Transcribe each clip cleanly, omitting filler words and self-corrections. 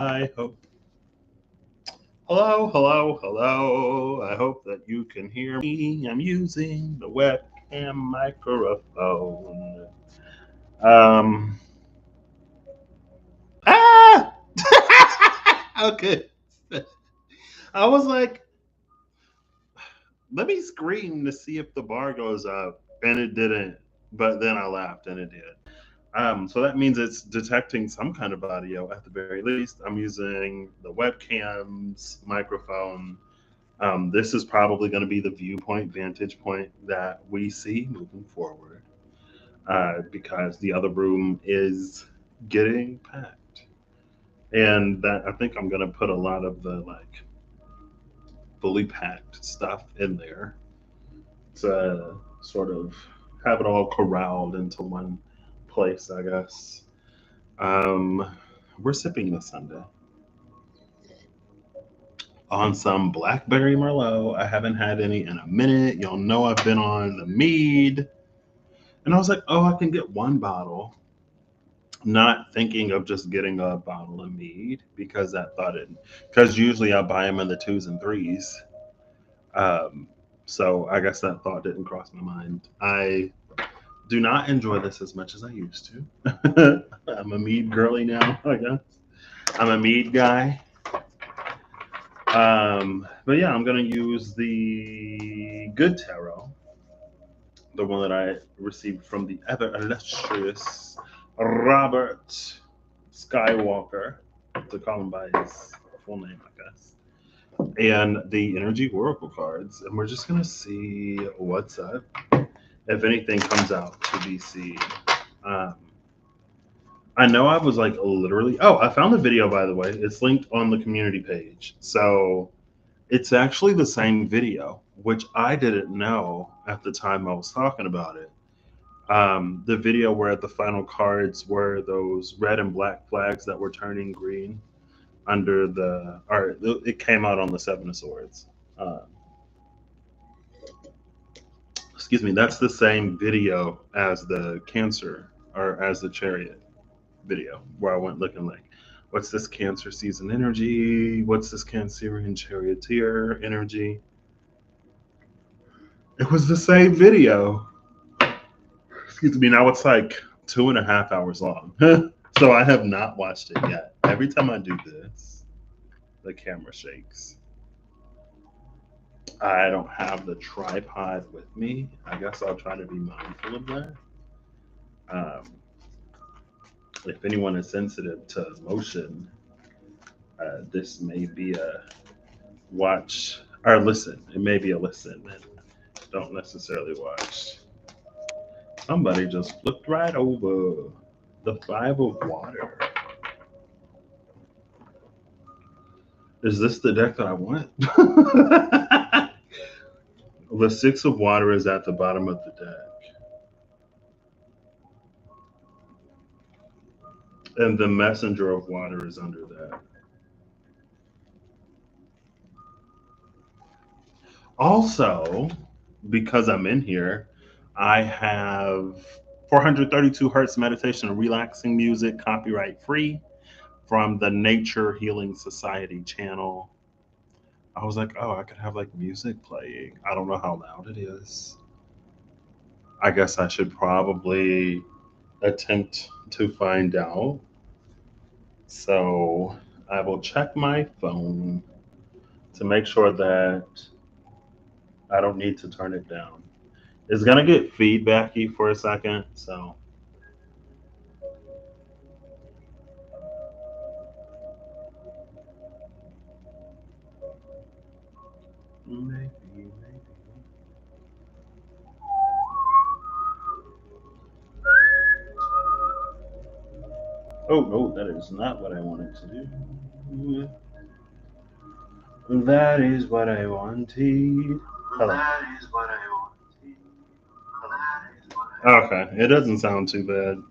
I hope. Hello, hello, hello. I hope that you can hear me. I'm using the webcam microphone. Um. Ah. Okay. I was like, let me scream to see if the bar goes up, and it didn't. But then I laughed, and it did. So that means it's detecting some kind of audio at the very least. I'm using the webcam's microphone. This is probably going to be the viewpoint, vantage point that we see moving forward because the other room is getting packed. And that I think I'm going to put a lot of the like fully packed stuff in there to sort of have it all corralled into one place, I guess. Um, we're sipping this Sunday on some blackberry merlot. I haven't had any in a minute. Y'all know I've been on the mead, and I was like, oh, I can get one bottle. Not thinking of just getting a bottle of mead because that thought it because usually I buy them in the twos and threes. Um, so I guess that thought didn't cross my mind. I do not enjoy this as much as I used to. I'm a mead girly now, I guess. I'm a mead guy. But yeah, I'm gonna use the good tarot, the one that I received from the ever illustrious Robert Skywalker, to call him by his full name, I guess. And the energy oracle cards, and we're just gonna see what's up. If anything comes out to be seen. Um, I know I was like literally. Oh, I found the video by the way. It's linked on the community page. So it's actually the same video, which I didn't know at the time I was talking about it. The video where the final cards were those red and black flags that were turning green under the, or it came out on the Seven of Swords. Uh, excuse me, that's the same video as the Cancer or as the Chariot video where I went looking like, what's this Cancer season energy? What's this Cancerian Charioteer energy? It was the same video. Excuse me. Now it's like 2.5 hours long. So I have not watched it yet. Every time I do this, the camera shakes. I don't have the tripod with me. I guess I'll try to be mindful of that. Um, if anyone is sensitive to motion, this may be a watch or listen. It may be a listen and don't necessarily watch. Somebody just flipped right over the Five of Water. Is this the deck that I want? The Six of Water is at the bottom of the deck, and the Messenger of Water is under that. Also, because I'm in here, I have 432 hertz meditation and relaxing music, copyright free, from the Nature Healing Society channel. I was like, oh, I could have like music playing. I don't know how loud it is. I guess I should probably attempt to find out. So I will check my phone to make sure that I don't need to turn it down. It's gonna get feedbacky for a second, so maybe. Oh no, that is not what I wanted to do. That is what I wanted. Hello. Okay, it doesn't sound too bad.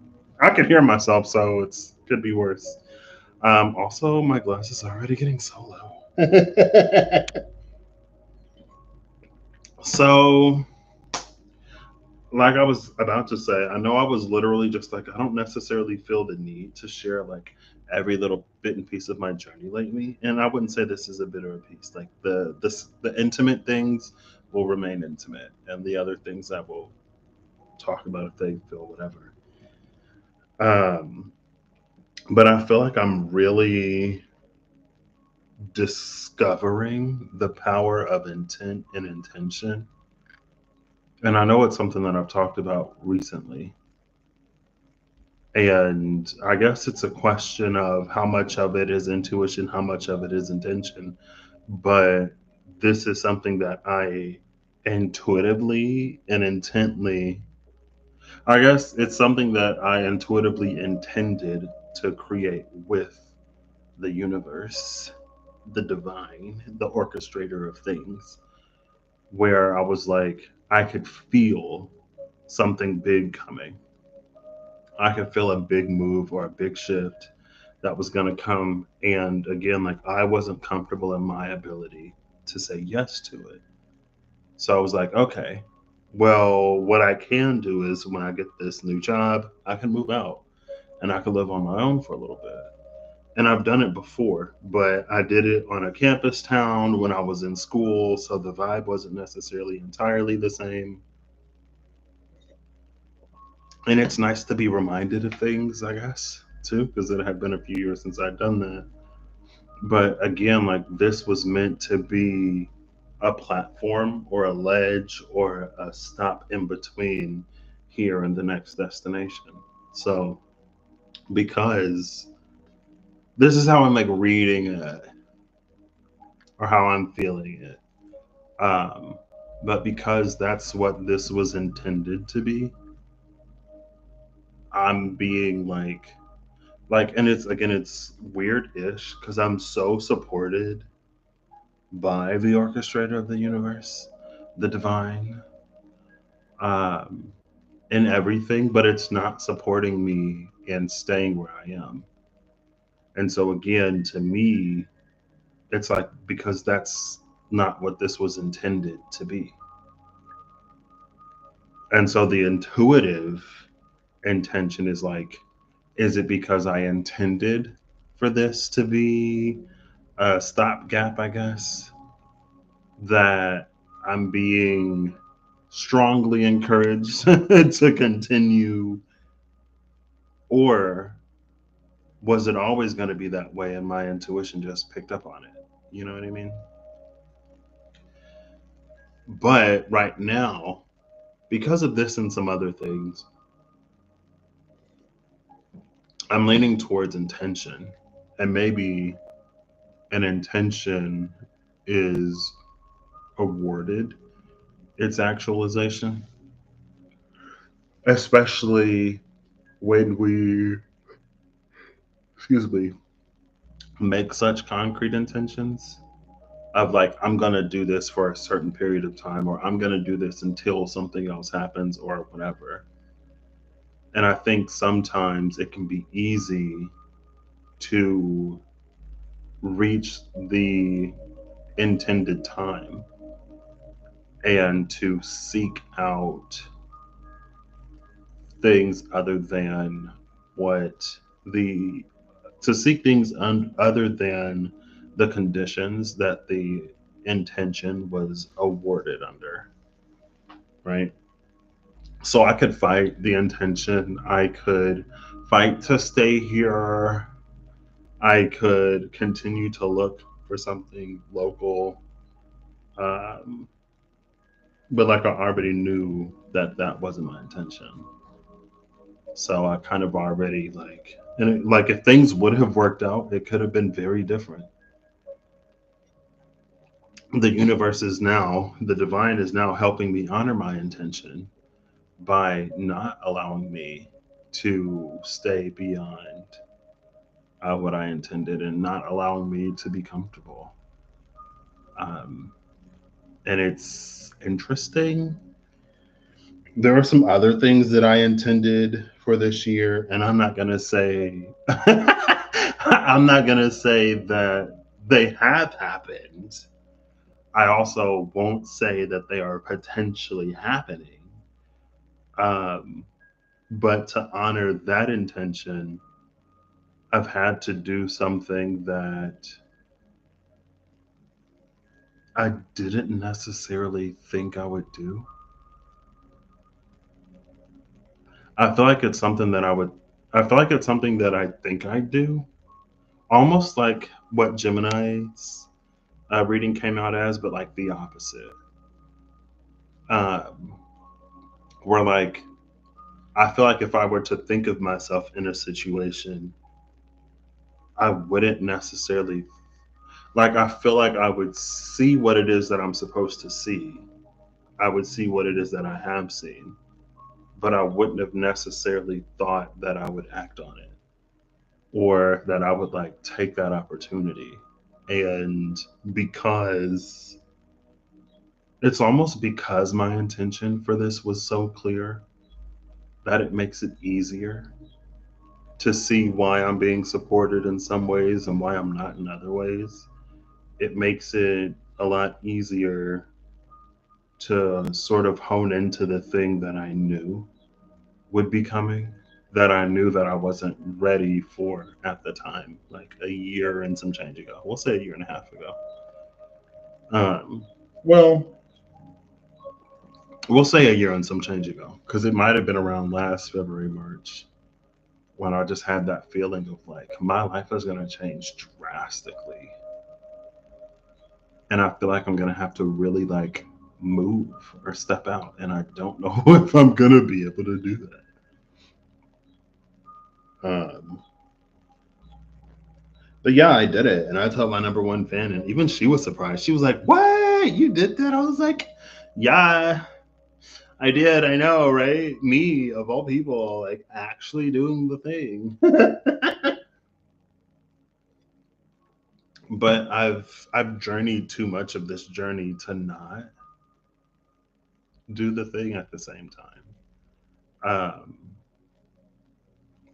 I can hear myself, so it's could be worse. Also, my glasses are already getting so low. So, like I was about to say, I know I was literally just like, I don't necessarily feel the need to share like every little bit and piece of my journey lately. And I wouldn't say this is a bit or a piece. Like the intimate things will remain intimate, and the other things I will talk about if they feel whatever. Um, but I feel like I'm really discovering the power of intent and intention. And I know it's something that I've talked about recently. And I guess it's a question of how much of it is intuition, how much of it is intention. But this is something that I intuitively and intently, I guess it's something that I intuitively intended to create with the universe, the divine, the orchestrator of things, where I was like, I could feel something big coming. I could feel a big move or a big shift that was going to come. And again, like I wasn't comfortable in my ability to say yes to it. So I was like, okay, well, what I can do is when I get this new job, I can move out and I can live on my own for a little bit. And I've done it before, but I did it on a campus town when I was in school. So the vibe wasn't necessarily entirely the same. And it's nice to be reminded of things, I guess, too, because it had been a few years since I'd done that. But again, like this was meant to be a platform or a ledge or a stop in between here and the next destination. So, because this is how I'm like reading it or how I'm feeling it. Um, but because that's what this was intended to be, I'm being like, and it's again, it's weird-ish because I'm so supported by the orchestrator of the universe, the divine, um, in everything, but it's not supporting me in staying where I am. And so, again, to me, it's like because that's not what this was intended to be. And so, the intuitive intention is like, is it because I intended for this to be a stopgap, I guess, that I'm being strongly encouraged to continue, or was it always going to be that way and my intuition just picked up on it? You know what I mean? But right now, because of this and some other things, I'm leaning towards intention. And maybe an intention is awarded its actualization, especially when we, excuse me, make such concrete intentions of like, I'm going to do this for a certain period of time, or I'm going to do this until something else happens, or whatever. And I think sometimes it can be easy to reach the intended time and to seek out things other than what the to seek things other than the conditions that the intention was awarded under, right? So I could fight the intention, I could fight to stay here, I could continue to look for something local, um, but like I already knew that that wasn't my intention. So I kind of already like, and like if things would have worked out, it could have been very different. The universe is now, the divine is now helping me honor my intention by not allowing me to stay beyond what I intended and not allowing me to be comfortable. Um, and it's interesting. There are some other things that I intended for this year, and I'm not gonna say I'm not gonna say that they have happened. I also won't say that they are potentially happening. Um, but to honor that intention I've had to do something that I didn't necessarily think I would do. I feel like it's something that I feel like it's something that I think I do. Almost like what Gemini's reading came out as, but like the opposite. Um, where like, I feel like if I were to think of myself in a situation, I wouldn't necessarily, like, I feel like I would see what it is that I'm supposed to see. I would see what it is that I have seen, but I wouldn't have necessarily thought that I would act on it or that I would like take that opportunity. And because it's almost because my intention for this was so clear that it makes it easier to see why I'm being supported in some ways and why I'm not in other ways. It makes it a lot easier to sort of hone into the thing that I knew would be coming, that I knew that I wasn't ready for at the time, like a year and some change ago. We'll say a year and a half ago. Um, well, we'll say a year and some change ago, because it might have been around last February, March, when I just had that feeling of like my life is going to change drastically. And I feel like I'm going to have to really like move or step out. And I don't know if I'm going to be able to do that. But yeah, I did it. And I told my number one fan, and even she was surprised. She was like, "What? You did that?" I was like, "Yeah, I did. I know, right? Me, of all people, like actually doing the thing." But I've journeyed too much of this journey to not do the thing at the same time. Um,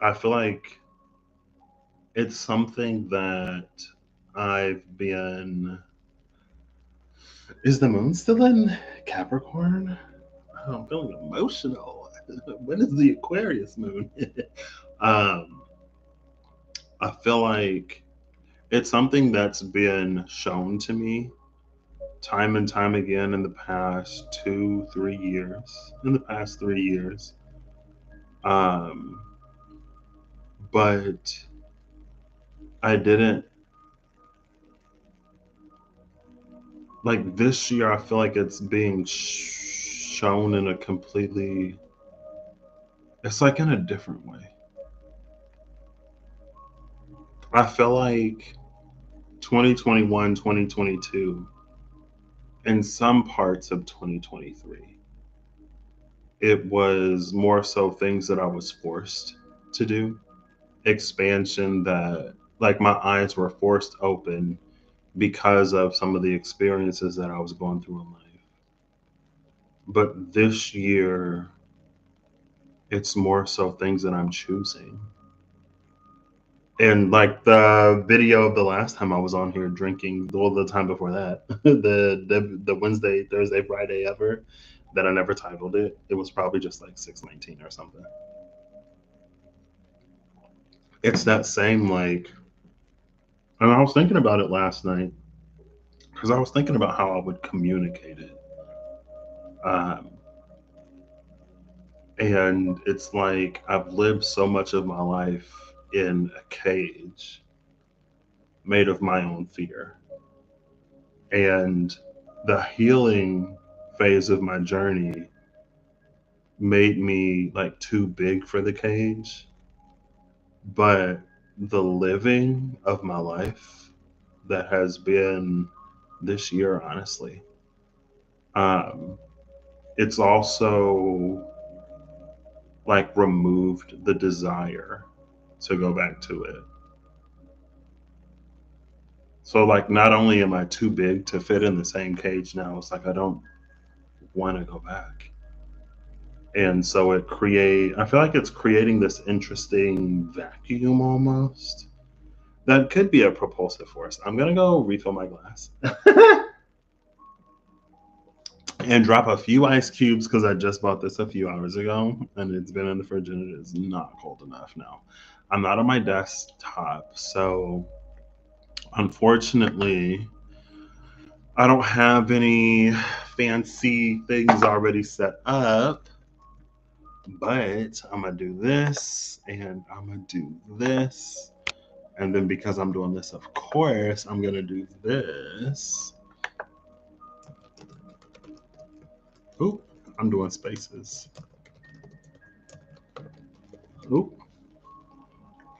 I feel like it's something that I've been. Is the moon still in Capricorn? Oh, I'm feeling emotional. When is the Aquarius moon? um, I feel like it's something that's been shown to me time and time again in the past 2, 3 years. In the past 3 years, um, but I didn't like this year. I feel like it's being shown in a completely. It's like in a different way. I feel like 2021, 2022, in some parts of 2023, it was more so things that I was forced to do, expansion that, like, my eyes were forced open because of some of the experiences that I was going through in life. But this year, it's more so things that I'm choosing. And like the video of the last time I was on here drinking, well, the time before that, the Wednesday, Thursday, Friday ever, that I never titled it. It was probably just like 619 or something. It's that same like, and I was thinking about it last night because I was thinking about how I would communicate it. Um, and it's like I've lived so much of my life in a cage made of my own fear. And the healing phase of my journey made me like too big for the cage. But the living of my life that has been this year, honestly, um, it's also like removed the desire to go back to it. So like not only am I too big to fit in the same cage now, it's like I don't want to go back. And so I feel like it's creating this interesting vacuum almost that could be a propulsive force. I'm gonna go refill my glass and drop a few ice cubes because I just bought this a few hours ago and it's been in the fridge and it is not cold enough now. I'm not on my desktop, so unfortunately, I don't have any fancy things already set up. But I'm gonna do this and I'm gonna do this. And then because I'm doing this, of course, I'm gonna do this. Oop, I'm doing spaces. Oop.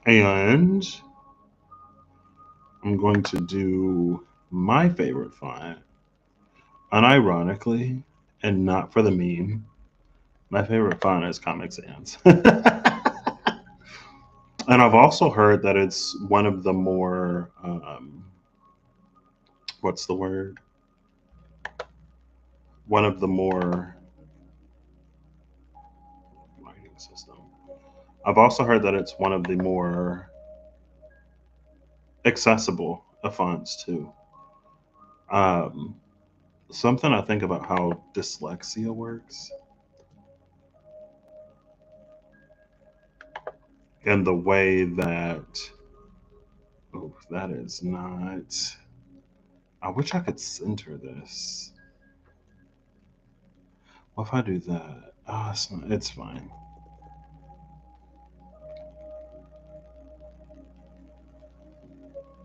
And I'm going to do my favorite font, unironically, and not for the meme. My favorite font is Comic Sans. And I've also heard that it's one of the more, what's the word? One of the more writing system. I've also heard that it's one of the more accessible of fonts too. Um, Something I think about how dyslexia works and the way that, oh, that is not. I wish I could center this. What if I do that? Ah, it's not. It's fine.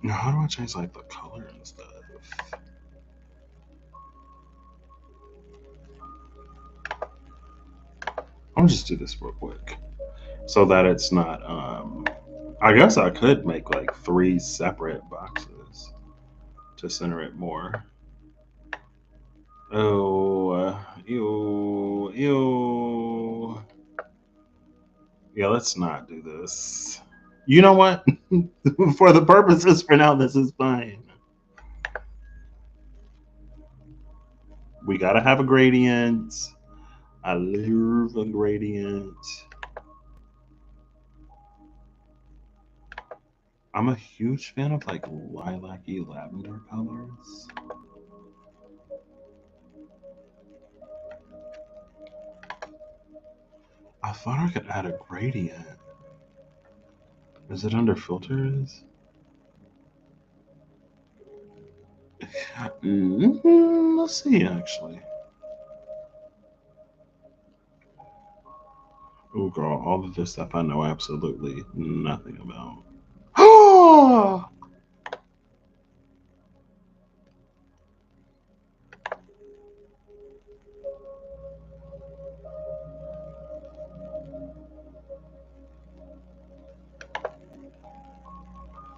Now, how do I change like the color and stuff? I'm gonna just do this real quick so that it's not. I guess I could make like three separate boxes to center it more. Oh, ew, ew. Yeah, let's not do this. You know what? For the purposes for now, this is fine. We gotta have a gradient. I love a gradient. I'm a huge fan of like lilac-y lavender colors. I thought I could add a gradient. Is it under filters? Let's see, actually. Oh, girl, all of this stuff I know absolutely nothing about. Oh!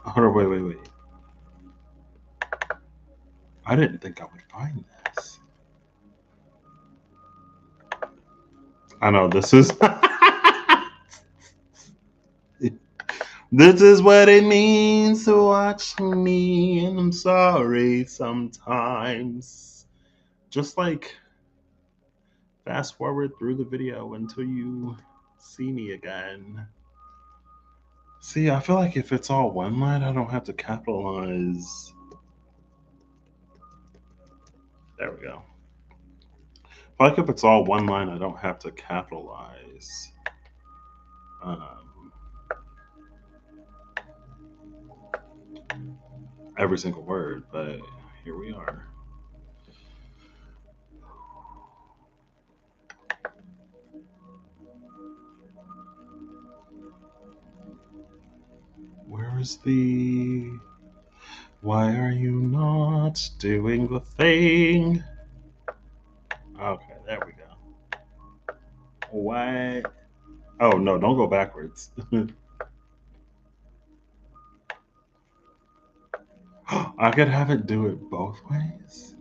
Hold on, wait. I didn't think I would find this. I know this is. This is what it means to watch me, and I'm sorry sometimes. Just like fast forward through the video until you see me again. See, I feel like if it's all one line, I don't have to capitalize. There we go. I feel like if it's all one line, I don't have to capitalize um, every single word, but here we are. Where is the. Why are you not doing the thing? Okay, there we go. What? Oh, no, don't go backwards. I could have it do it both ways.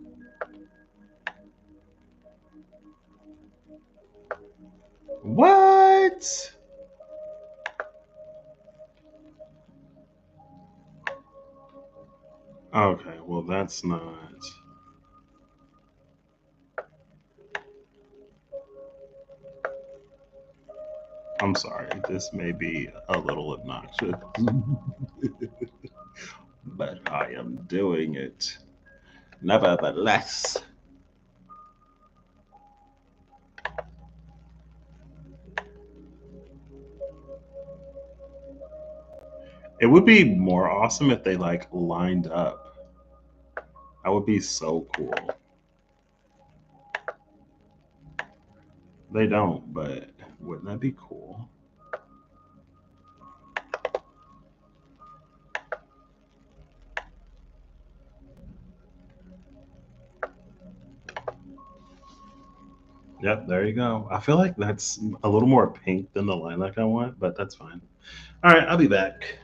What? Okay, well, that's not. I'm sorry, this may be a little obnoxious, but I am doing it. Nevertheless. It would be more awesome if they like lined up. That would be so cool. They don't, but wouldn't that be cool? Yep, there you go. I feel like that's a little more pink than the lilac I want, but that's fine. All right, I'll be back.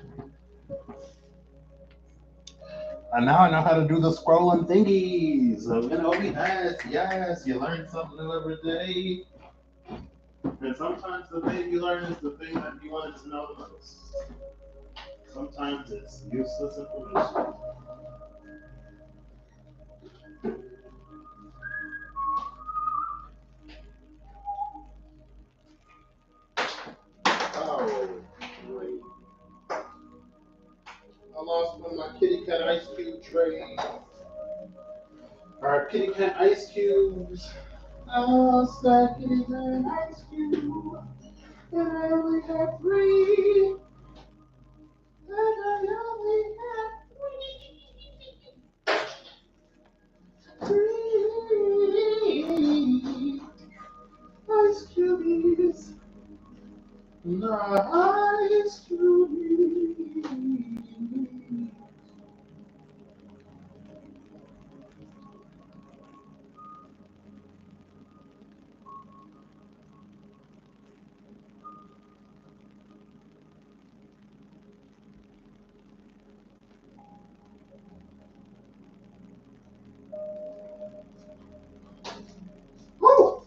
And now I know how to do the scrolling thingies. Yes, you learn something new every day. And sometimes the thing you learn is the thing that you wanted to know the most. Sometimes it's useless information. Oh, great. I lost one of my kitty cat ice cube trays. Our kitty cat ice cubes. I lost that kitty cat ice cube. And I only have three. And I only have three ice cubies. Nice to meet you. Woo!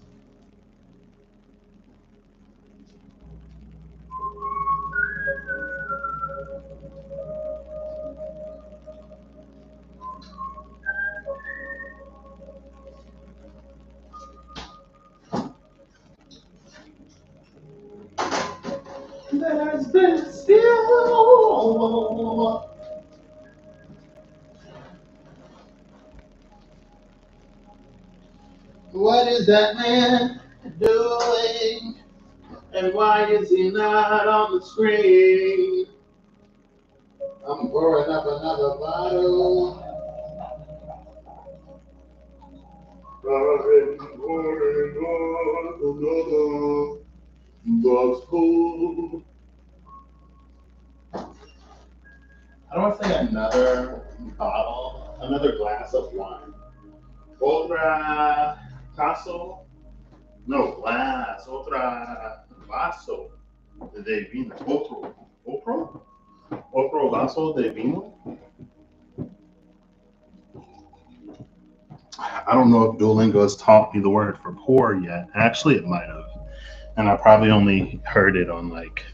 There's been still. What is that man doing? And why is he not on the screen? I'm pouring up another bottle. I'm pouring up another bottle. I don't want to say another bottle, another glass of wine. Otra tazo, no, glass, otra vaso de vino, otro vaso de vino. I don't know if Duolingo has taught me the word for pour yet. Actually, it might have. And I probably only heard it on like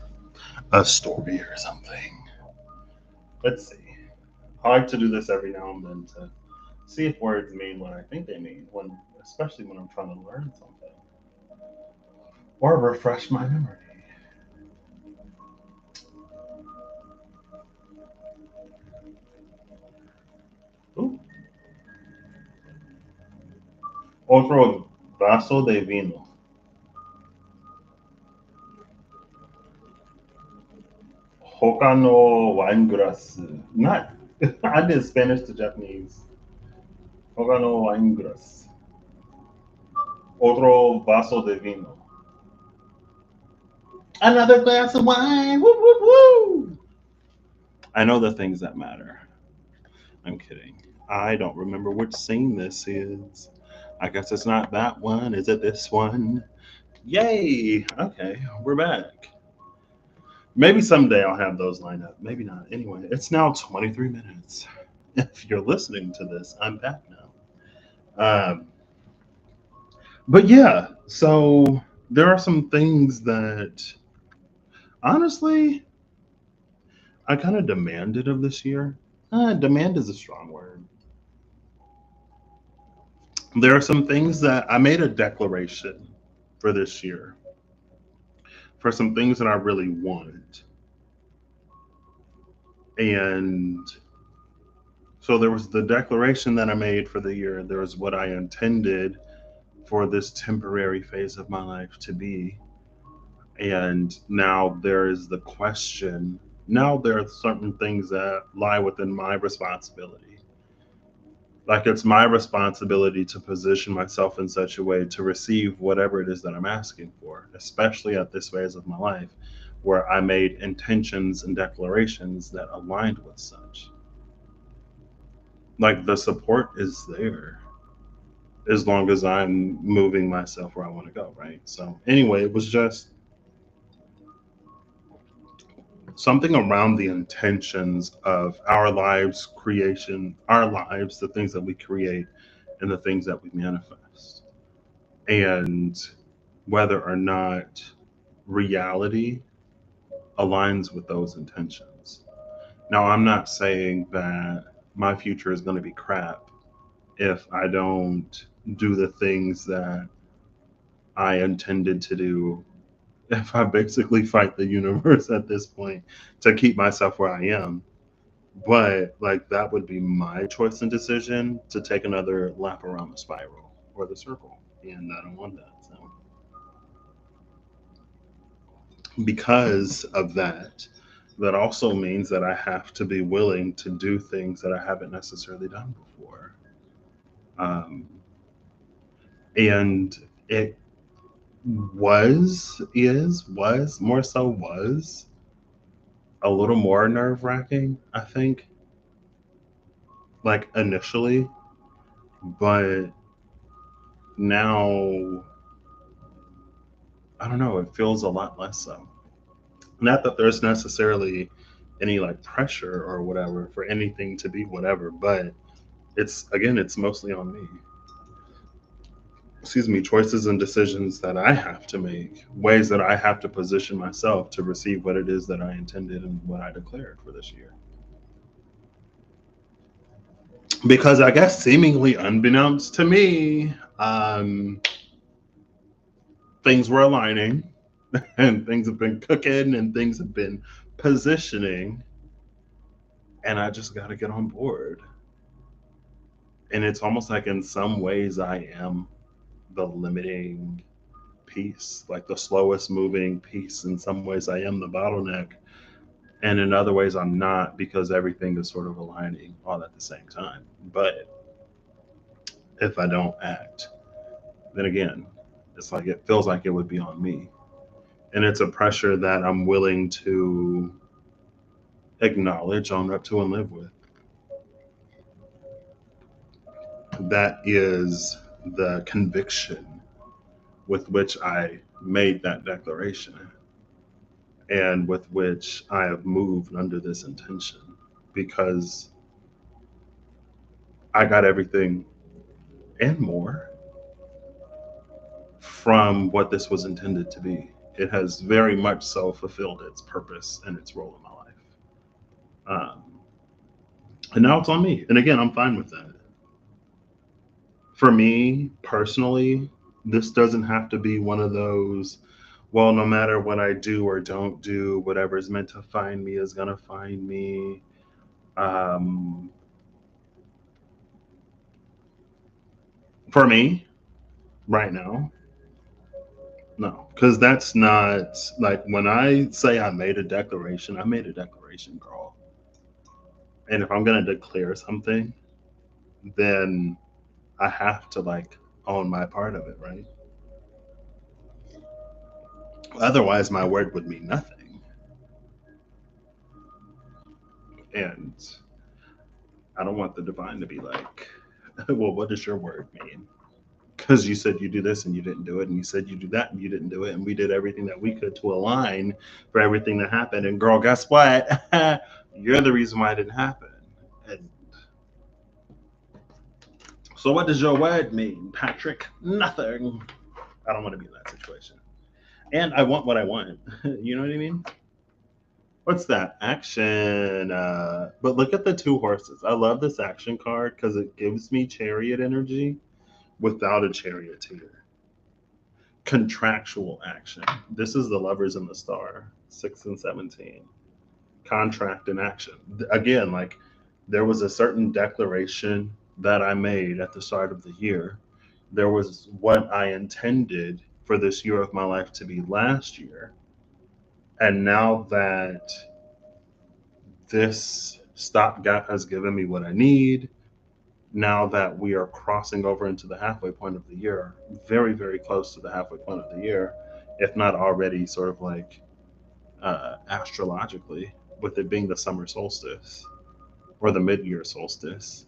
a story or something. Let's see. I like to do this every now and then to see if words mean what I think they mean, especially when I'm trying to learn something or refresh my memory. Ooh. Otro vaso de vino. Hokano wineglass. Not. I did Spanish to Japanese. Hokano wineglass. Otro vaso de vino. Another glass of wine. Woo, woo, woo. I know the things that matter. I'm kidding. I don't remember which scene this is. I guess it's not that one. Is it this one? Yay! Okay, we're back. Maybe someday I'll have those lined up. Maybe not. Anyway, it's now 23 minutes. If you're listening to this, I'm back now. But yeah, so there are some things that honestly I kind of demanded of this year. Demand is a strong word. There are some things that I made a declaration for this year, for some things that I really want. And so there was the declaration that I made for the year. There was what I intended for this temporary phase of my life to be. And now there is the question, Now there are certain things that lie within my responsibility. Like it's my responsibility to position myself in such a way to receive whatever it is that I'm asking for, especially at this phase of my life where I made intentions and declarations that aligned with such. Like the support is there as long as I'm moving myself where I want to go, right? So, anyway, it was just something around the intentions of our lives, creation, our lives, the things that we create, and the things that we manifest. And whether or not reality aligns with those intentions. Now, I'm not saying that my future is going to be crap if I don't do the things that I intended to do, if I basically fight the universe at this point to keep myself where I am. But like that would be my choice and decision to take another lap around the spiral or the circle. And I don't want that. So because of that, that also means that I have to be willing to do things that I haven't necessarily done before. Um, and it was a little more nerve wracking, I think, like initially, but now I don't know, it feels a lot less so. Not that there's necessarily any like pressure or whatever for anything to be whatever, but it's again, it's mostly on me. Excuse me, choices and decisions that I have to make, ways that I have to position myself to receive what it is that I intended and what I declared for this year. Because I guess seemingly unbeknownst to me, things were aligning and things have been cooking and things have been positioning, and I just got to get on board. And it's almost like in some ways I am the limiting piece, like the slowest moving piece. In some ways I am the bottleneck, and in other ways I'm not, because everything is sort of aligning all at the same time. But if I don't act, then again, it's like it feels like it would be on me. And it's a pressure that I'm willing to acknowledge, own up to, and live with. That is the conviction with which I made that declaration and with which I have moved under this intention, because I got everything and more from what this was intended to be. It has very much so fulfilled its purpose and its role in my life. And now it's on me. And again, I'm fine with that. For me personally, this doesn't have to be one of those, well, no matter what I do or don't do, whatever is meant to find me is going to find me. Um, for me, right now, no, because that's not like when I say I made a declaration, girl. And if I'm going to declare something, then I have to like own my part of it, right? Otherwise, my word would mean nothing. And I don't want the divine to be like, well, what does your word mean? Because you said you do this and you didn't do it, and you said you do that and you didn't do it, and we did everything that we could to align for everything that happened. And girl, guess what? You're the reason why it didn't happen. And so, what does your word mean, Patrick? Nothing. I don't want to be in that situation. And I want what I want. You know what I mean? What's that? Action. But look at the two horses. I love this action card because it gives me chariot energy without a charioteer. Contractual action. This is the lovers in the star, 6 and 17. Contract and action. Again, like there was a certain declaration that I made at the start of the year. There was what I intended for this year of my life to be last year. And now that this stopgap has given me what I need. Now that we are crossing over into the halfway point of the year, very, very close to the halfway point of the year, if not already sort of like astrologically, with it being the summer solstice or the mid year solstice,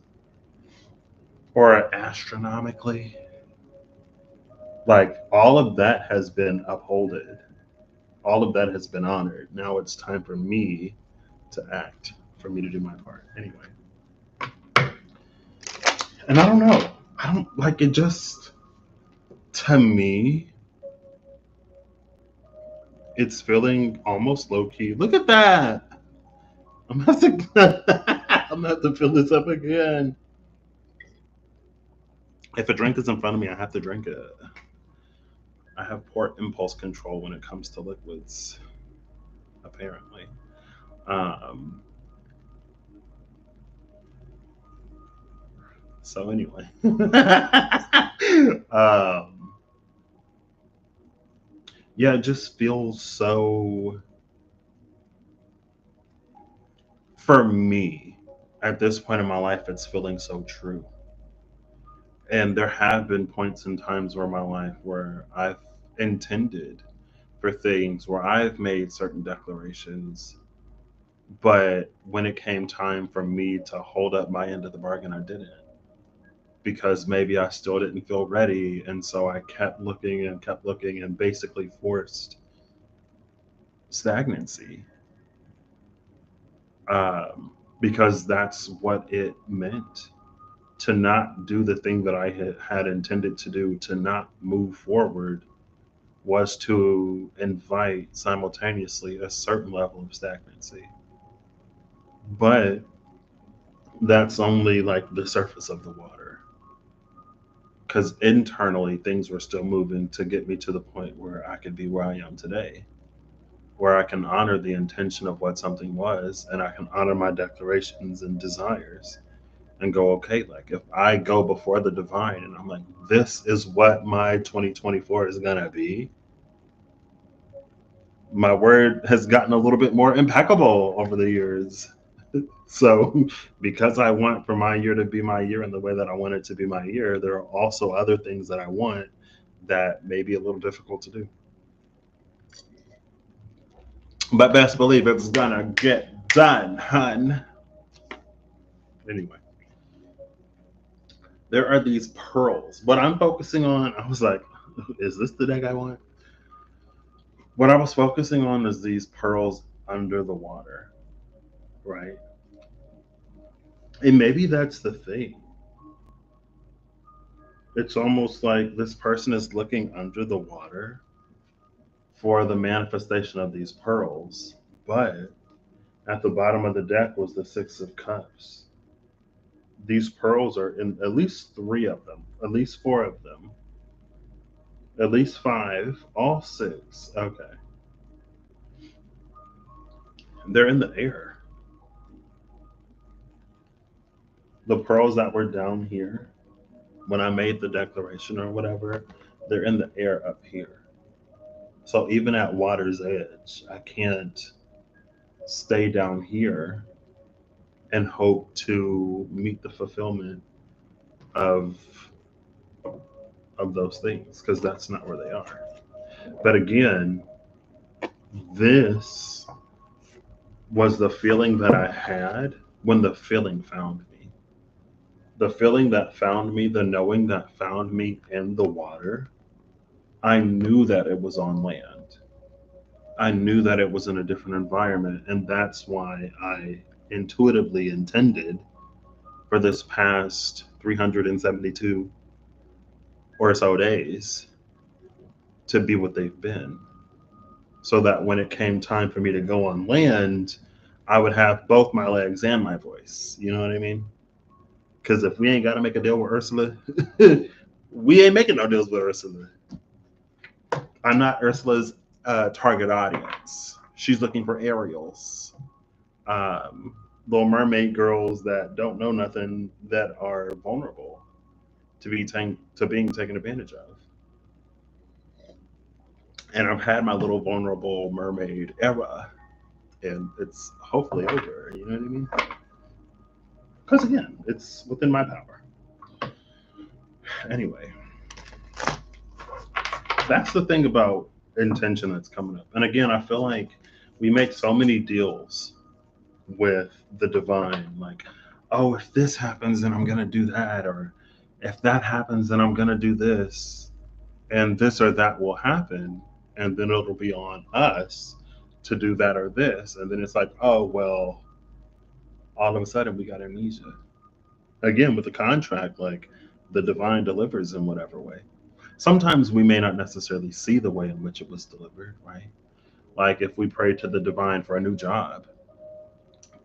or astronomically, like all of that has been upholded, all of that has been honored. Now it's time for me to act, for me to do my part. Anyway, and I don't know. I don't like it. Just to me, it's feeling almost low key. Look at that. I'm gonna have to, I'm gonna have to fill this up again. If a drink is in front of me, I have to drink it. I have poor impulse control when it comes to liquids, apparently. Um, so anyway, yeah, it just feels so for me at this point in my life. It's feeling so true, and there have been points and times where my life where I've intended for things, where I've made certain declarations, but when it came time for me to hold up my end of the bargain, I didn't, because maybe I still didn't feel ready. And so I kept looking and basically forced stagnancy, because that's what it meant to not do the thing that I had intended to do, to not move forward, was to invite simultaneously a certain level of stagnancy. But that's only like the surface of the water, because internally things were still moving to get me to the point where I could be where I am today, where I can honor the intention of what something was, and I can honor my declarations and desires and go, okay, like if I go before the divine and I'm like, this is what my 2024 is going to be, my word has gotten a little bit more impeccable over the years. So, because I want for my year to be my year in the way that I want it to be my year, there are also other things that I want that may be a little difficult to do. But best believe it's gonna get done, hun. Anyway, there are these pearls. What I'm focusing on, I was like, is this the deck I want? What I was focusing on is these pearls under the water, right? And maybe that's the thing. It's almost like this person is looking under the water for the manifestation of these pearls. But at the bottom of the deck was the Six of Cups. These pearls are in at least three of them, at least four of them, at least five, all six. Okay. They're in the air. The pearls that were down here when I made the declaration or whatever, they're in the air up here. So even at water's edge, I can't stay down here and hope to meet the fulfillment of those things, because that's not where they are. But again, this was the feeling that I had when the feeling found me. The feeling that found me, the knowing that found me in the water, I knew that it was on land. I knew that it was in a different environment. And that's why I intuitively intended for this past 372 or so days to be what they've been. So that when it came time for me to go on land, I would have both my legs and my voice. You know what I mean? Because if we ain't got to make a deal with Ursula, we ain't making no deals with Ursula. I'm not Ursula's target audience. She's looking for Ariels, um, little mermaid girls that don't know nothing, that are vulnerable to being taken advantage of. And I've had my little vulnerable mermaid era. and it's hopefully over. You know what I mean? Because again, it's within my power. Anyway, that's the thing about intention that's coming up. And again, I feel like we make so many deals with the divine, like, oh, if this happens, then I'm gonna do that, or if that happens, then I'm gonna do this, and this or that will happen, and then it'll be on us to do that or this, and then it's like, oh well, all of a sudden we got amnesia again with the contract, like the divine delivers in whatever way. Sometimes we may not necessarily see the way in which it was delivered, right? Like if we pray to the divine for a new job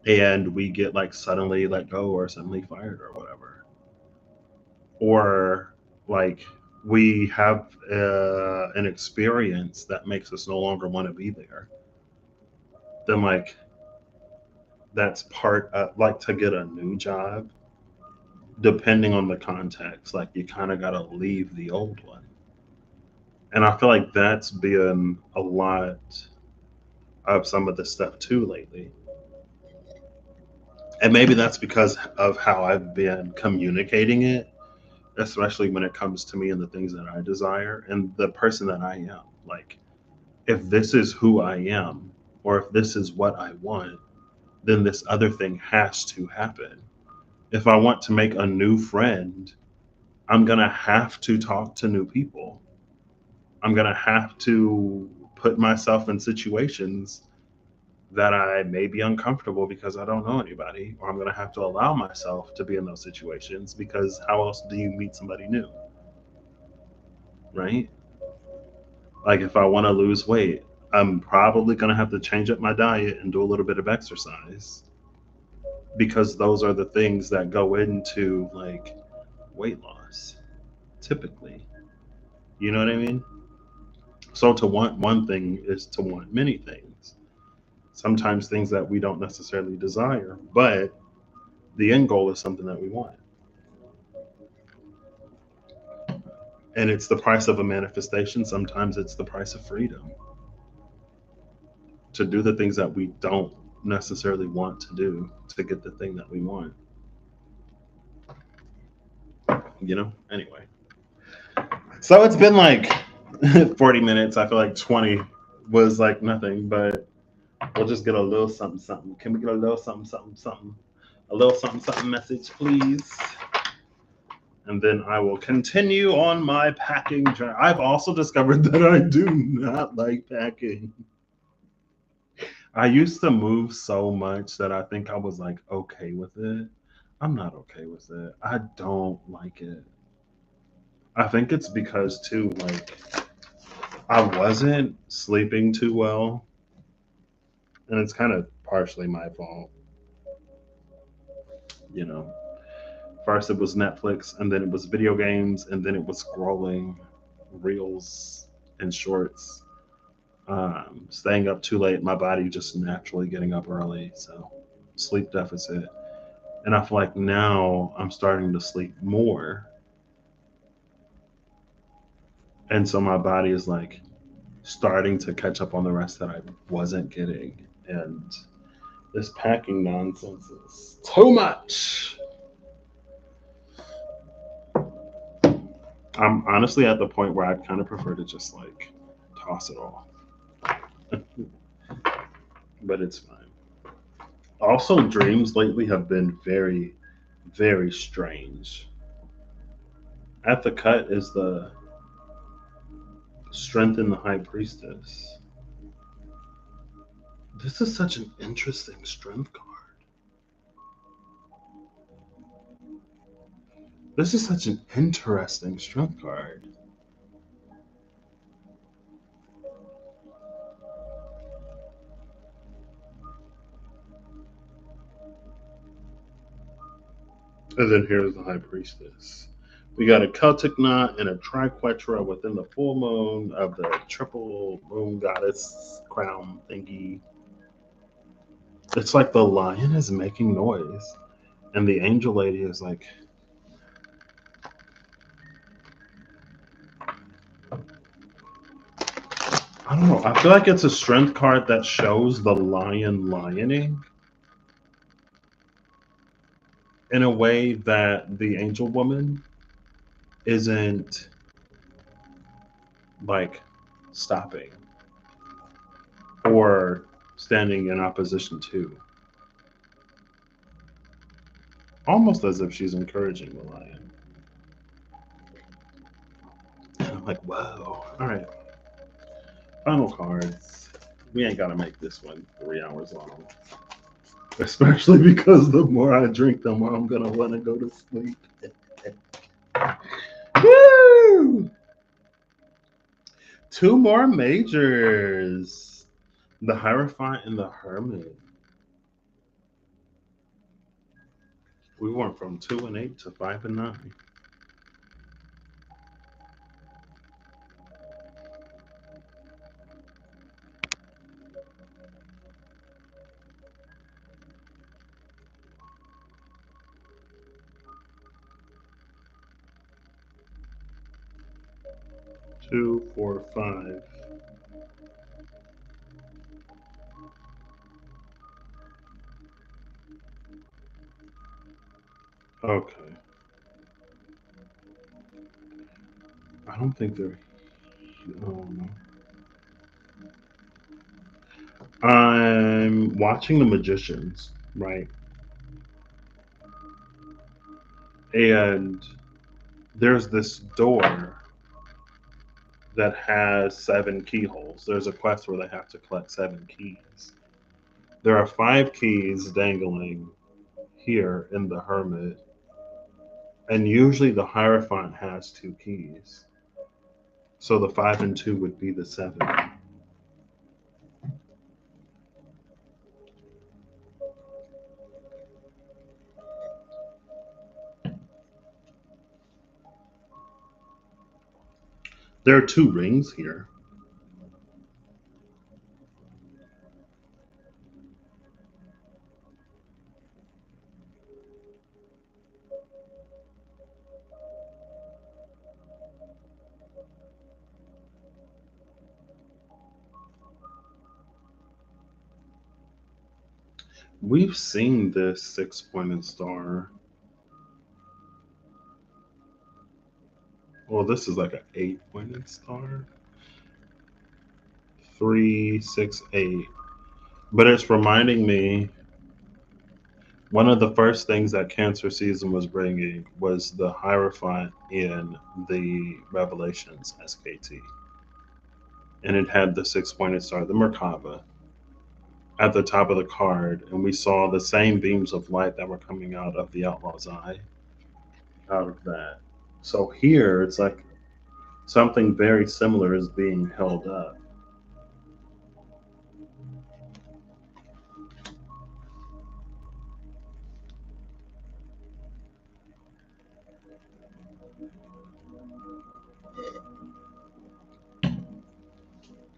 and we get like suddenly let go or suddenly fired or whatever, or like we have an experience that makes us no longer want to be there, then like that's part of, like to get a new job, depending on the context, like you kind of got to leave the old one. And I feel like that's been a lot of some of the stuff too lately. And maybe that's because of how I've been communicating it, especially when it comes to me and the things that I desire and the person that I am. Like, if this is who I am, or if this is what I want, then this other thing has to happen. If I want to make a new friend, I'm going to have to talk to new people. I'm going to have to put myself in situations that I may be uncomfortable because I don't know anybody, or I'm going to have to allow myself to be in those situations because how else do you meet somebody new, right? Like if I want to lose weight, I'm probably going to have to change up my diet and do a little bit of exercise because those are the things that go into like weight loss typically. You know what I mean? So to want one thing is to want many things. Sometimes things that we don't necessarily desire, but the end goal is something that we want. And it's the price of a manifestation. Sometimes it's the price of freedom to do the things that we don't necessarily want to do to get the thing that we want. Anyway. So it's been like 40 minutes. I feel like 20 was like nothing, but we'll just get a little something, something. Can we get a little something, something, something? A little something, something message, please. And then I will continue on my packing journey. I've also discovered that I do not like packing. I used to move so much that I think I was like okay with it. I'm not okay with it. I don't like it. I think it's because too, like I wasn't sleeping too well, and it's kind of partially my fault. You know, first it was Netflix, and then it was video games, and then it was scrolling reels and shorts. Staying up too late, my body just naturally getting up early, so sleep deficit. And I feel like now I'm starting to sleep more, and so my body is like starting to catch up on the rest that I wasn't getting. And this packing nonsense is too much. I'm honestly at the point where I kind of prefer to just like toss it all, but it's fine. Also, dreams lately have been very, very strange. At the cut is the strength in the high priestess. This is such an interesting strength card. This is such an interesting strength card. And then here's the High Priestess. We got a Celtic knot and a triquetra within the full moon of the triple moon goddess crown thingy. It's like the lion is making noise, and the angel lady is like, I don't know. I feel like it's a strength card that shows the lion lioning in a way that the angel woman isn't like stopping or standing in opposition to. Almost as if she's encouraging the lion. And I'm like, whoa. All right. Final cards. We ain't got to make this one 3 hours long. Especially because the more I drink, the more I'm going to want to go to sleep. Woo! 2 more majors. The Hierophant and the Hermit. We went from 2 and 8 to 5 and 9. Two, 4, 5. Okay. I don't think they're. Oh, no. I'm watching The Magicians, right? And there's this door that has 7 keyholes. There's a quest where they have to collect 7 keys. There are 5 keys dangling here in the Hermit, and usually the Hierophant has 2 keys. So the 5 and 2 would be the 7. There are 2 rings here. We've seen this 6-pointed star. Well, this is like an 8-pointed star. 3, 6, 8. But it's reminding me one of the first things that Cancer season was bringing was the Hierophant in the Revelations SKT. And it had the 6-pointed star, the Merkaba, at the top of the card. And we saw the same beams of light that were coming out of the Outlaw's Eye out of that. So here, it's like something very similar is being held up.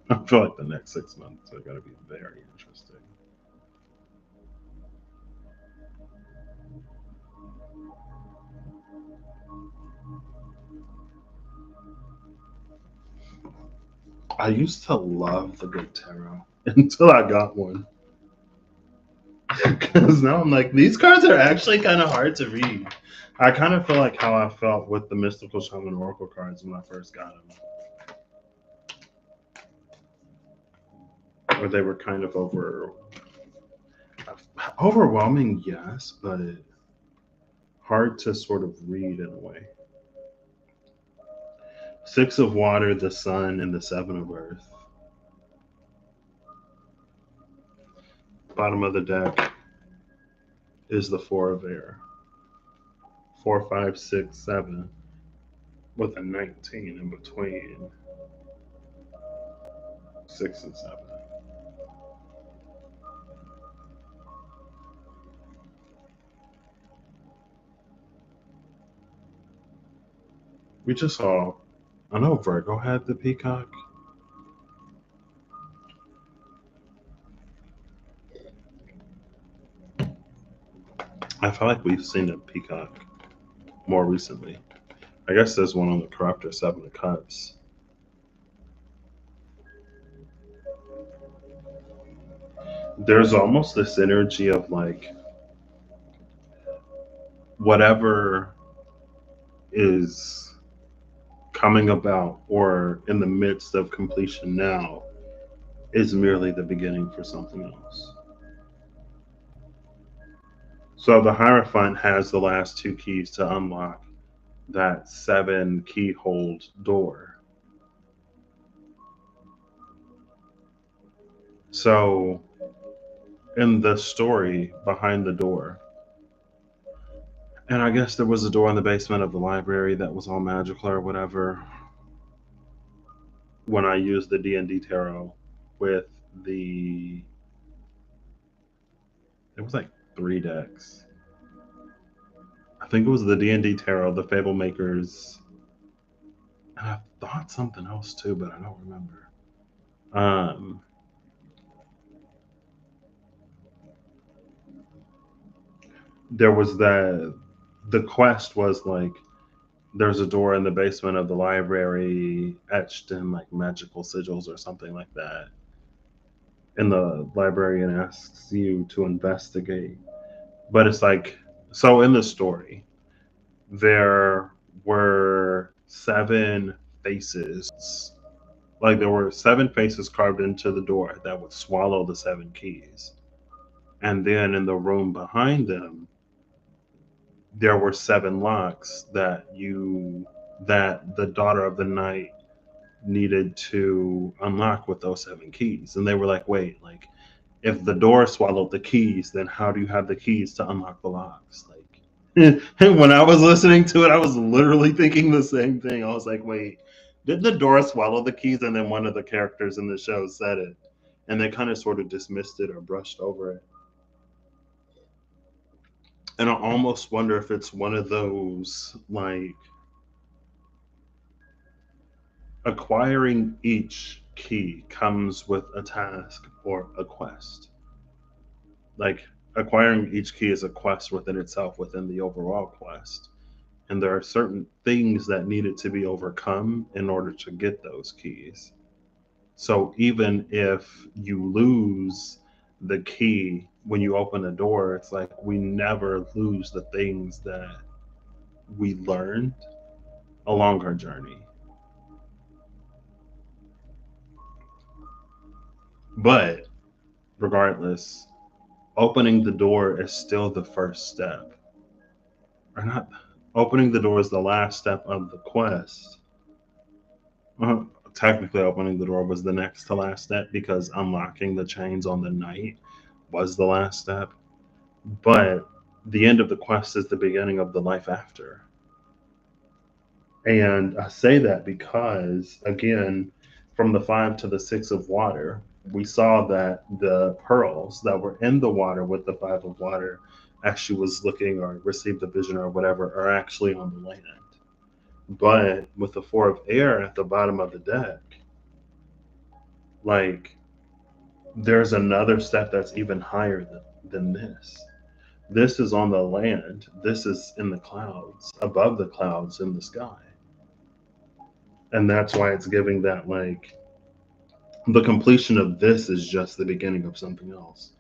I feel like the next 6 months are going to be very interesting. I used to love the good tarot until I got one. Because now I'm like, these cards are actually kind of hard to read. I kind of feel like how I felt with the Mystical Shaman Oracle cards when I first got them. Where they were kind of overwhelming, yes, but hard to sort of read in a way. 6 of water, the sun, and the 7 of earth. Bottom of the deck is the 4 of air. 4, 5, 6, 7, with a 19 in between 6 and 7. We just saw, I know Virgo had the peacock. I feel like we've seen a peacock more recently. I guess there's one on the Corruptor 7 of Cups. there's almost this energy of like whatever is coming about or in the midst of completion now is merely the beginning for something else. So the Hierophant has the last two keys to unlock that seven keyhole door. So in the story behind the door, and I guess there was a door in the basement of the library that was all magical or whatever. When I used the D&D tarot with the, it was like three decks. I think it was the D&D tarot, the Fable Makers, and I thought something else too, but I don't remember. Um, there was that. The quest was like there's a door in the basement of the library etched in like magical sigils or something like that. And the librarian asks you to investigate. But it's like, so in the story, there were seven faces. Like there were seven faces carved into the door that would swallow the seven keys. And then in the room behind them, there were seven locks that the daughter of the night needed to unlock with those seven keys. And they were like, wait, like if the door swallowed the keys, then how do you have the keys to unlock the locks? Like and when I was listening to it, I was literally thinking the same thing. I was like, wait, did the door swallow the keys? And then one of the characters in the show said it. And they kind of sort of dismissed it or brushed over it. And I almost wonder if it's one of those like acquiring each key comes with a task or a quest. Like acquiring each key is a quest within itself within the overall quest. And there are certain things that needed to be overcome in order to get those keys. So even if you lose the key when you open a door, it's like we never lose the things that we learned along our journey. But regardless, opening the door is still the first step. Or not, opening the door is the last step of the quest. Uh, Technically, opening the door was the next to last step because unlocking the chains on the night was the last step. But the end of the quest is the beginning of the life after. And I say that because, again, from the five to the six of water, we saw that the pearls that were in the water with the five of water as she was looking or received the vision or whatever are actually on the land. But with the four of air at the bottom of the deck, like there's another step that's even higher than this. This is on the land. This is in the clouds, above the clouds in the sky. And that's why it's giving that like the completion of this is just the beginning of something else.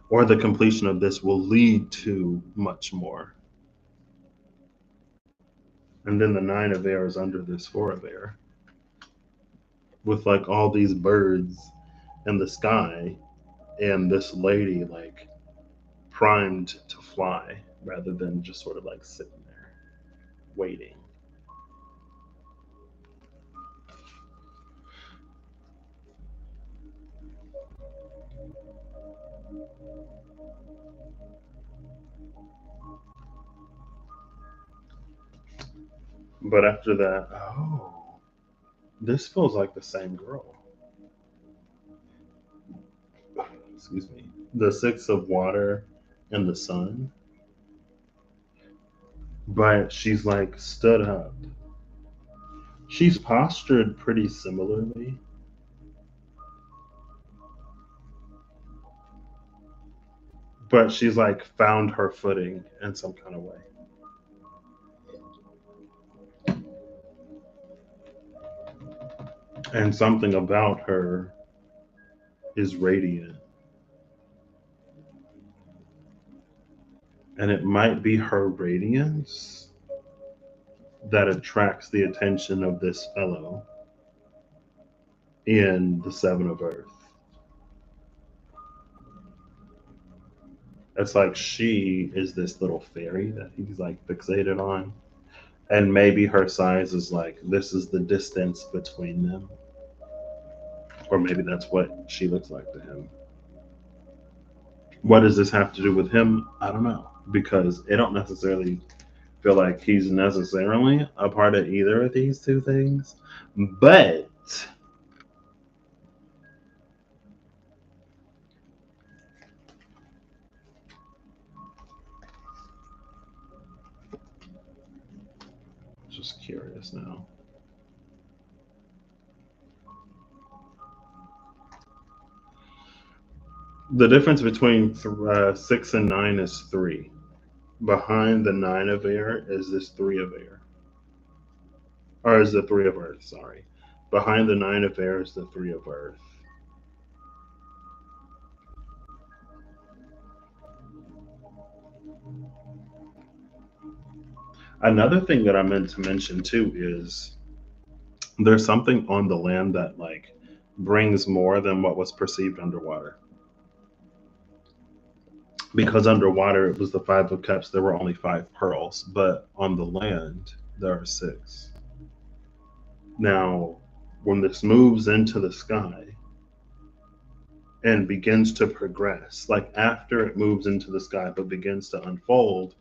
Or the completion of this will lead to much more. And then the nine of air is under this four of air with like all these birds in the sky and this lady like primed to fly rather than just sort of like sitting there waiting. But after that, oh, this feels like the same girl. Excuse me. The six of water and the sun. But she's like stood up. She's postured pretty similarly, but she's like found her footing in some kind of way. And something about her is radiant. And it might be her radiance that attracts the attention of this fellow in the Seven of Earth. It's like she is this little fairy that he's like fixated on. And maybe her size is like, this is the distance between them. Or maybe that's what she looks like to him. What does this have to do with him? I don't know. Because I don't necessarily feel like he's necessarily a part of either of these two things. But just curious now. The difference between 6 and 9 is 3. Behind the 9 of air is this 3 of air. Or is the 3 of earth, sorry. Behind the 9 of air is the 3 of earth. Another thing that I meant to mention too is there's something on the land that like brings more than what was perceived underwater. Because underwater it was the 5 of cups, there were only 5 pearls, but on the land there are 6. Now, when this moves into the sky and begins to progress, like after it moves into the sky but begins to unfold,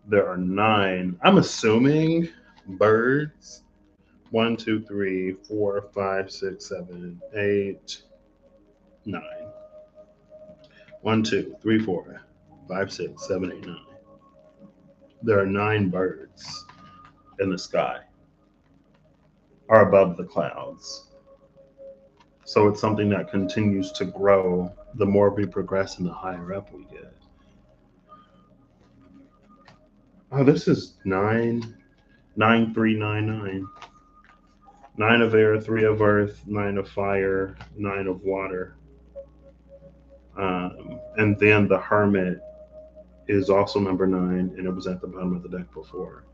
there are 9, I'm assuming, birds. 1, 2, 3, 4, 5, 6, 7, 8, 9. 1, 2, 3, 4, 5, 6, 7, 8, 9. There are 9 birds in the sky, are above the clouds. So it's something that continues to grow the more we progress and the higher up we get. Oh, this is 9, 9, 3, 9, 9. 9 of air, 3 of earth, 9 of fire, 9 of water. And then the hermit is also number 9, and it was at the bottom of the deck before.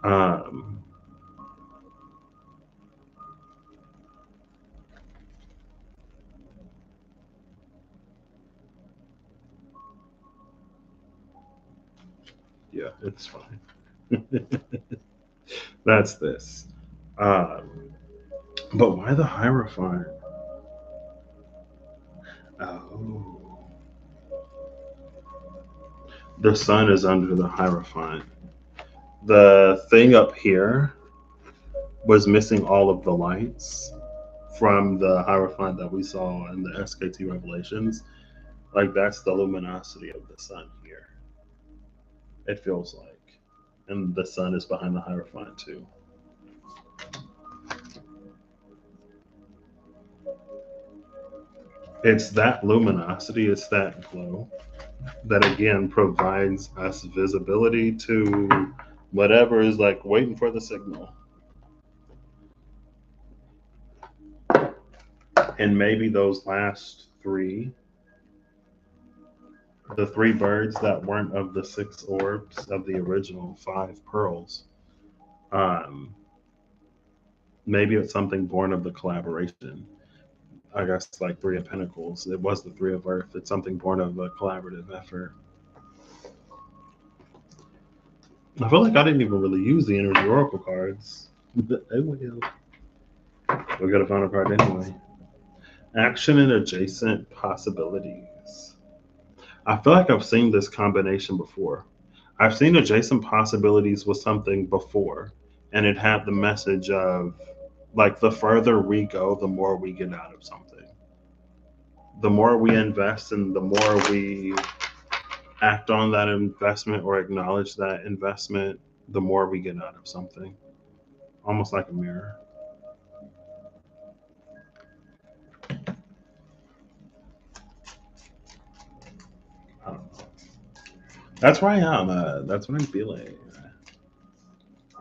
Um, yeah, it's fine. That's this. Um, but why the Hierophant? Oh, the sun is under the Hierophant. The thing up here was missing all of the lights from the Hierophant that we saw in the SKT Revelations. Like that's the luminosity of the sun here. It feels like, and the sun is behind the Hierophant too. It's that luminosity, it's that glow that again provides us visibility to whatever is like waiting for the signal. And maybe those last 3, the 3 birds that weren't of the 6 orbs of the original 5 pearls, um, maybe it's something born of the collaboration. I guess like 3 of Pentacles. It was the 3 of Earth. It's something born of a collaborative effort. I feel like I didn't even really use the energy oracle cards. Oh well. We got a final card anyway. Action and adjacent possibilities. I feel like I've seen this combination before. I've seen adjacent possibilities with something before, and it had the message of like the further we go, the more we get out of something. The more we invest and the more we act on that investment or acknowledge that investment, the more we get out of something. Almost like a mirror. I don't know. That's where I am. That's what I'm feeling.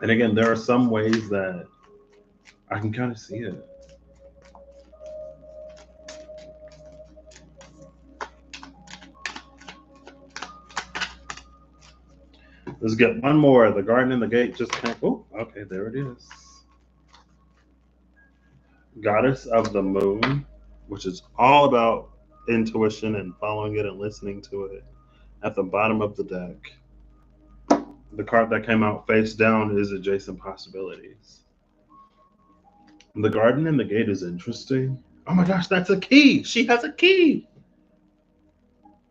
And again, there are some ways that I can kind of see it. Let's get one more. The garden and the gate just can't. Oh, okay, there it is. Goddess of the moon, which is all about intuition and following it and listening to it. At the bottom of the deck, the card that came out face down is adjacent possibilities. The garden and the gate is interesting. Oh my gosh, that's a key. She has a key.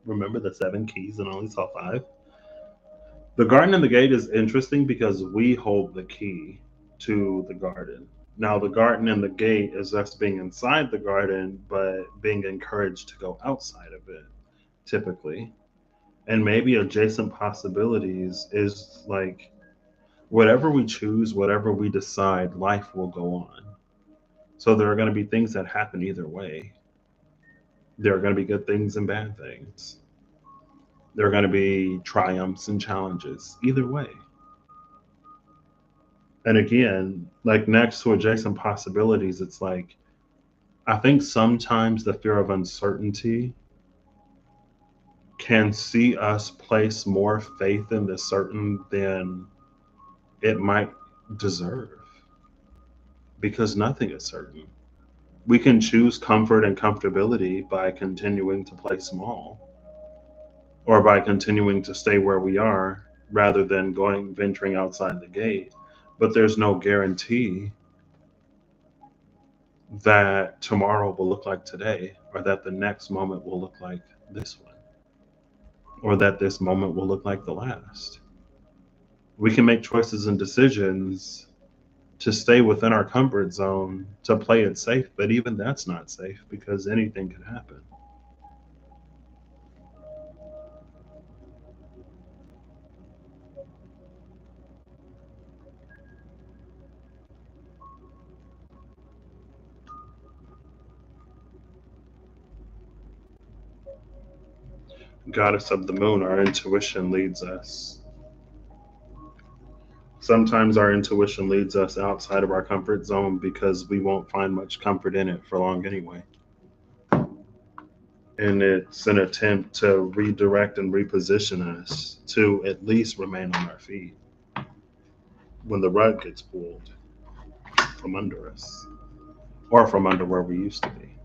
Remember the 7 keys and only saw 5? The garden and the gate is interesting because we hold the key to the garden. Now, the garden and the gate is us being inside the garden, but being encouraged to go outside of it, typically. And maybe adjacent possibilities is like whatever we choose, whatever we decide, life will go on. So there are going to be things that happen either way. There are going to be good things and bad things. There are going to be triumphs and challenges either way. And again, like next to adjacent possibilities, it's like I think sometimes the fear of uncertainty can see us place more faith in the certain than it might deserve because nothing is certain. We can choose comfort and comfortability by continuing to play small or by continuing to stay where we are rather than going venturing outside the gate. But there's no guarantee that tomorrow will look like today or that the next moment will look like this one or that this moment will look like the last. We can make choices and decisions to stay within our comfort zone to play it safe, but even that's not safe because anything can happen. Goddess of the moon, our intuition leads us. Sometimes our intuition leads us outside of our comfort zone because we won't find much comfort in it for long anyway. And it's an attempt to redirect and reposition us to at least remain on our feet when the rug gets pulled from under us or from under where we used to be.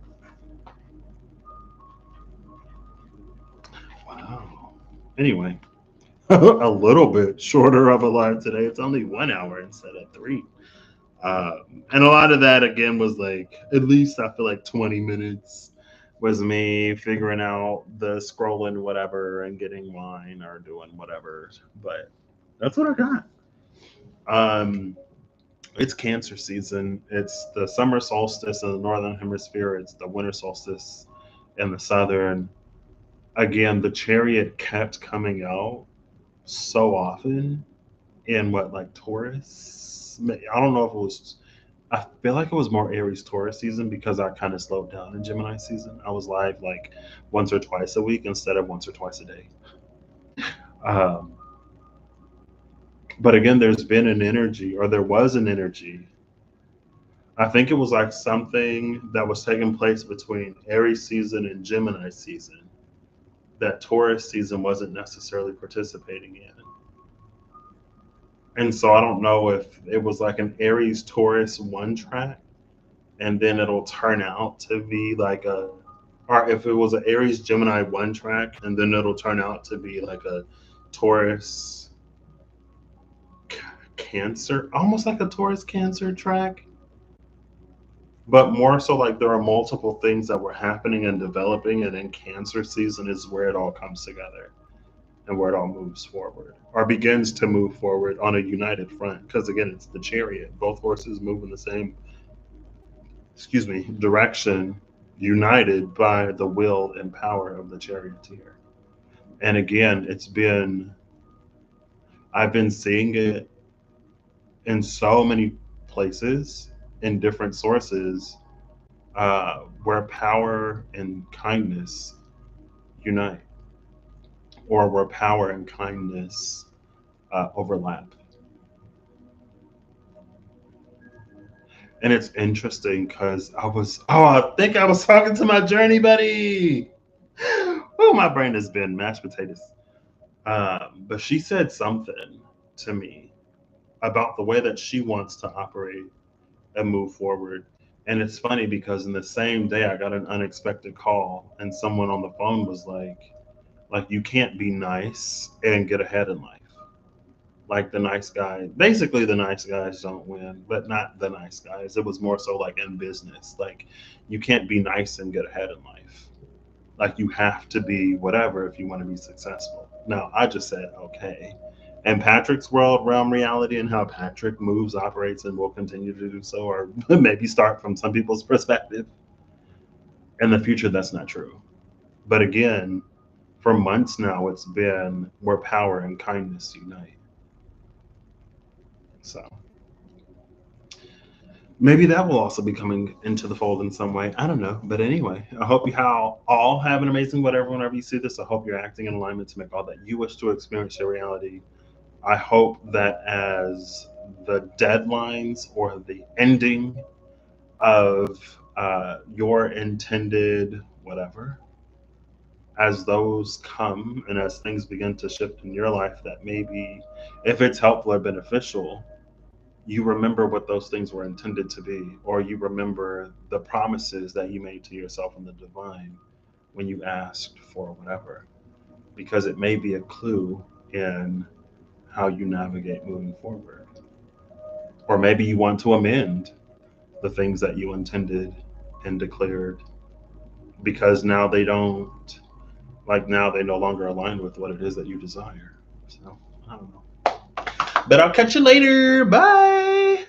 Wow. Anyway, a little bit shorter of a live today. It's only 1 hour instead of 3. And a lot of that again was like at least I feel like 20 minutes was me figuring out the scrolling whatever and getting wine or doing whatever. But that's what I got. Um, it's Cancer season. It's the summer solstice in the northern hemisphere. It's the winter solstice in the southern. Again, the chariot kept coming out so often in what like Taurus. I don't know if it was. I feel like it was more Aries Taurus season because I kind of slowed down in Gemini season. I was live like once or twice a week instead of once or twice a day. Um, but again, there's been an energy, or there was an energy. I think it was like something that was taking place between Aries season and Gemini season that Taurus season wasn't necessarily participating in. And so I don't know if it was like an Aries Taurus one track and then it'll turn out to be like a, or if it was an Aries Gemini one track and then it'll turn out to be like a Taurus Cancer, almost like a Taurus Cancer track, but more so like there are multiple things that were happening and developing, and in Cancer season is where it all comes together and where it all moves forward or begins to move forward on a united front. Because again, it's the chariot; both horses move in the same, direction, united by the will and power of the charioteer. And again, I've been seeing it in so many places in different sources where power and kindness unite, or where power and kindness overlap. And it's interesting because I think I was talking to my journey buddy. Oh, my brain has been mashed potatoes. But she said something to me about the way that she wants to operate and move forward. And it's funny because in the same day I got an unexpected call and someone on the phone was like you can't be nice and get ahead in life. Like the nice guy, basically the nice guys don't win, but not the nice guys. It was more so like in business. Like you can't be nice and get ahead in life. Like you have to be whatever if you want to be successful. Now I just said okay. And Patrick's world, realm, reality, and how Patrick moves, operates, and will continue to do so, or maybe start from some people's perspective. In the future, that's not true. But again, for months now, it's been where power and kindness unite. So maybe that will also be coming into the fold in some way. I don't know. But anyway, I hope you all have an amazing whatever whenever you see this. I hope you're acting in alignment to make all that you wish to experience your reality. I hope that as the deadlines or the ending of your intended whatever, as those come and as things begin to shift in your life, that maybe if it's helpful or beneficial, you remember what those things were intended to be, or you remember the promises that you made to yourself and the divine when you asked for whatever, because it may be a clue in how you navigate moving forward. Or maybe you want to amend the things that you intended and declared because now they don't, like now they no longer align with what it is that you desire. So I don't know. But I'll catch you later. Bye.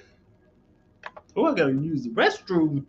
Oh, I gotta use the restroom.